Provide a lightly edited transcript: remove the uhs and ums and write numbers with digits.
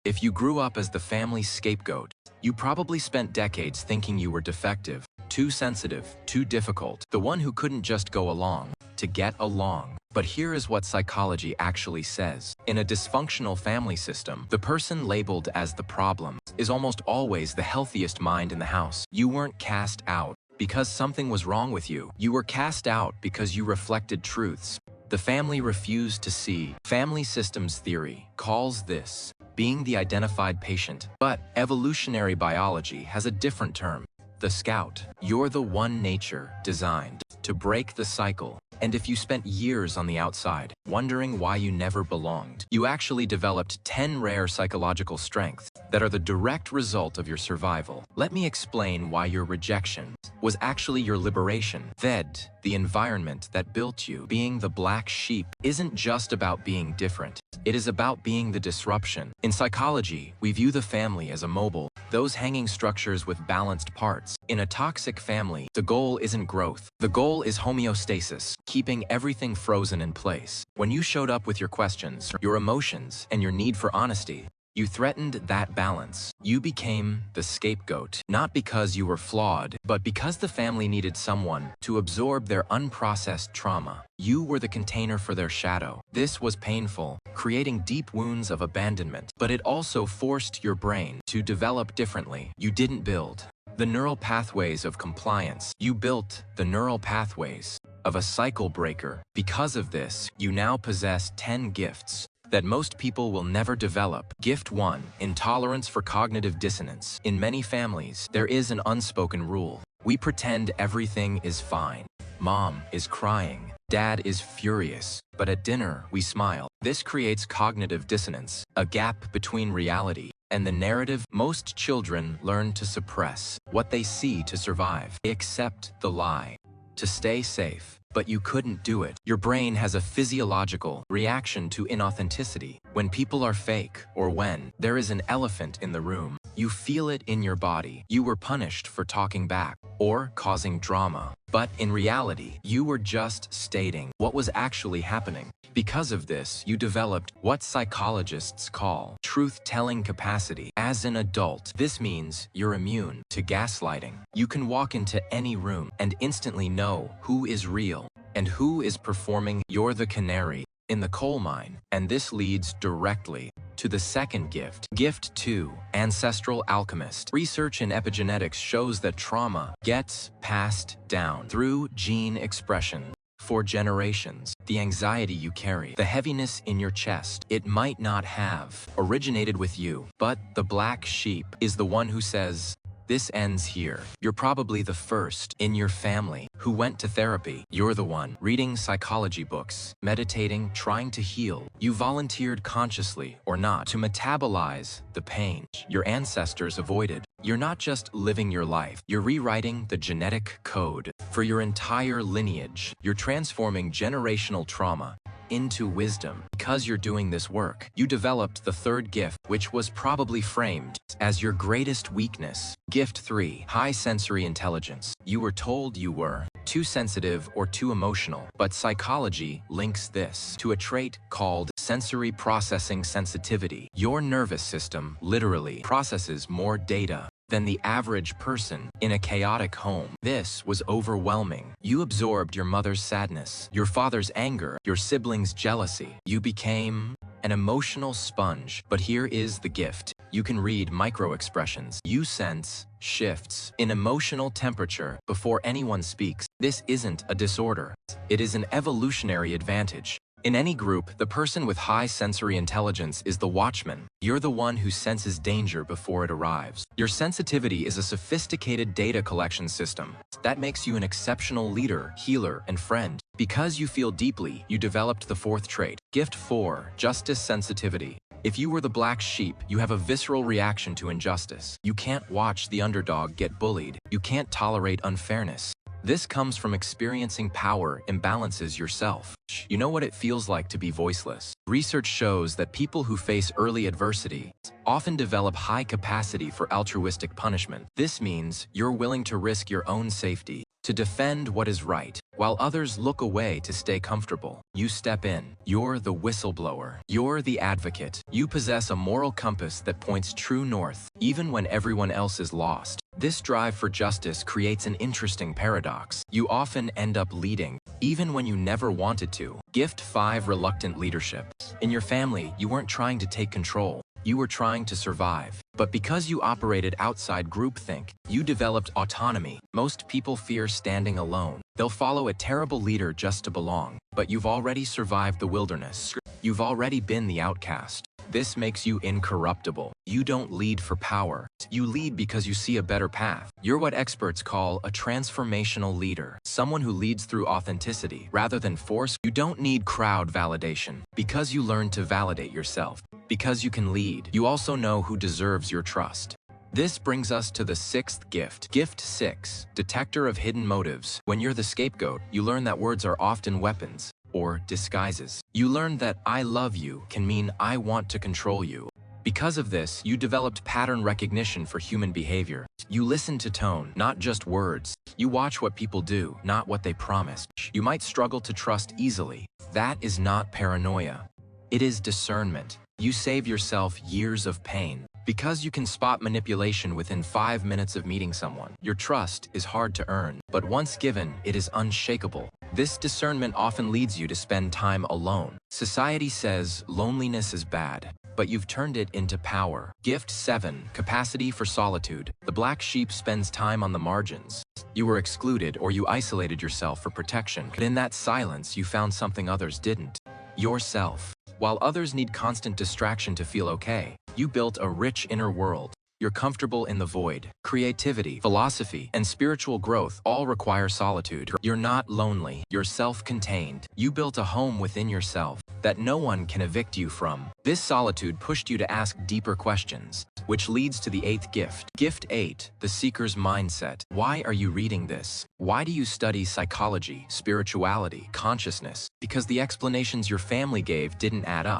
If you grew up as the family scapegoat, you probably spent decades thinking you were defective, too sensitive, too difficult, the one who couldn't just go along to get along. But here is what psychology actually says. In a dysfunctional family system, the person labeled as the problem is almost always the healthiest mind in the house. You weren't cast out because something was wrong with you. You were cast out because you reflected truths the family refused to see. Family systems theory calls this being the identified patient, but evolutionary biology has a different term. The scout. You're the one nature designed to break the cycle. And if you spent years on the outside, wondering why you never belonged, you actually developed 10 rare psychological strengths that are the direct result of your survival. Let me explain why your rejection was actually your liberation. The environment that built you. Being the black sheep isn't just about being different. It is about being the disruption. In psychology, we view the family as immobile, those hanging structures with balanced parts. In a toxic family, the goal isn't growth. The goal is homeostasis, keeping everything frozen in place. When you showed up with your questions, your emotions, and your need for honesty, you threatened that balance. You became the scapegoat, not because you were flawed, but because the family needed someone to absorb their unprocessed trauma. You were the container for their shadow. This was painful, creating deep wounds of abandonment, but it also forced your brain to develop differently. You didn't build the neural pathways of compliance. You built the neural pathways of a cycle breaker. Because of this, you now possess 10 gifts that most people will never develop. Gift 1. Intolerance for cognitive dissonance. In many families, there is an unspoken rule. We pretend everything is fine. Mom is crying. Dad is furious. But at dinner, we smile. This creates cognitive dissonance, a gap between reality and the narrative. Most children learn to suppress what they see to survive. They accept the lie to stay safe. But you couldn't do it. Your brain has a physiological reaction to inauthenticity. When people are fake, or when there is an elephant in the room, you feel it in your body. You were punished for talking back or causing drama. But in reality, you were just stating what was actually happening. Because of this, you developed what psychologists call truth-telling capacity. As an adult, this means you're immune to gaslighting. You can walk into any room and instantly know who is real and who is performing. You're the canary in the coal mine, and this leads directly to the second gift. Gift 2. Ancestral alchemist. Research in epigenetics shows that trauma gets passed down through gene expression for generations. The anxiety you carry, the heaviness in your chest, it might not have originated with you, but the black sheep is the one who says, "This ends here." You're probably the first in your family who went to therapy. You're the one reading psychology books, meditating, trying to heal. You volunteered consciously or not to metabolize the pain your ancestors avoided. You're not just living your life, you're rewriting the genetic code for your entire lineage. You're transforming generational trauma into wisdom. Because you're doing this work, you developed the third gift, which was probably framed as your greatest weakness. Gift 3. High sensory intelligence. You were told you were too sensitive or too emotional, but psychology links this to a trait called sensory processing sensitivity. Your nervous system literally processes more data than the average person in a chaotic home. This was overwhelming. You absorbed your mother's sadness, your father's anger, your siblings' jealousy. You became an emotional sponge. But here is the gift. You can read micro-expressions. You sense shifts in emotional temperature before anyone speaks. This isn't a disorder. It is an evolutionary advantage. In any group, the person with high sensory intelligence is the watchman. You're the one who senses danger before it arrives. Your sensitivity is a sophisticated data collection system that makes you an exceptional leader, healer, and friend. Because you feel deeply, you developed the fourth trait. Gift 4. Justice sensitivity. If you were the black sheep, you have a visceral reaction to injustice. You can't watch the underdog get bullied. You can't tolerate unfairness. This comes from experiencing power imbalances yourself. You know what it feels like to be voiceless. Research shows that people who face early adversity often develop high capacity for altruistic punishment. This means you're willing to risk your own safety to defend what is right. While others look away to stay comfortable, you step in. You're the whistleblower. You're the advocate. You possess a moral compass that points true north, even when everyone else is lost. This drive for justice creates an interesting paradox. You often end up leading, even when you never wanted to. Gift 5: Reluctant leadership. In your family, you weren't trying to take control. You were trying to survive. But because you operated outside groupthink, you developed autonomy. Most people fear standing alone. They'll follow a terrible leader just to belong. But you've already survived the wilderness. You've already been the outcast. This makes you incorruptible. You don't lead for power. You lead because you see a better path. You're what experts call a transformational leader, someone who leads through authenticity rather than force. You don't need crowd validation because you learn to validate yourself. Because you can lead, you also know who deserves your trust. This brings us to the 6th gift. Gift 6: Detector of hidden motives. When you're the scapegoat, you learn that words are often weapons or disguises. You learn that "I love you" can mean "I want to control you." Because of this, you developed pattern recognition for human behavior. You listen to tone, not just words. You watch what people do, not what they promise. You might struggle to trust easily. That is not paranoia. It is discernment. You save yourself years of pain. Because you can spot manipulation within 5 minutes of meeting someone. Your trust is hard to earn, but once given, it is unshakable. This discernment often leads you to spend time alone. Society says loneliness is bad, but you've turned it into power. Gift 7: Capacity for solitude. The black sheep spends time on the margins. You were excluded or you isolated yourself for protection. But in that silence, you found something others didn't. Yourself. While others need constant distraction to feel okay, you built a rich inner world. You're comfortable in the void. Creativity, philosophy, and spiritual growth all require solitude. You're not lonely. You're self-contained. You built a home within yourself that no one can evict you from. This solitude pushed you to ask deeper questions, which leads to the 8th gift. Gift 8: The seeker's mindset. Why are you reading this? Why do you study psychology, spirituality, consciousness? Because the explanations your family gave didn't add up.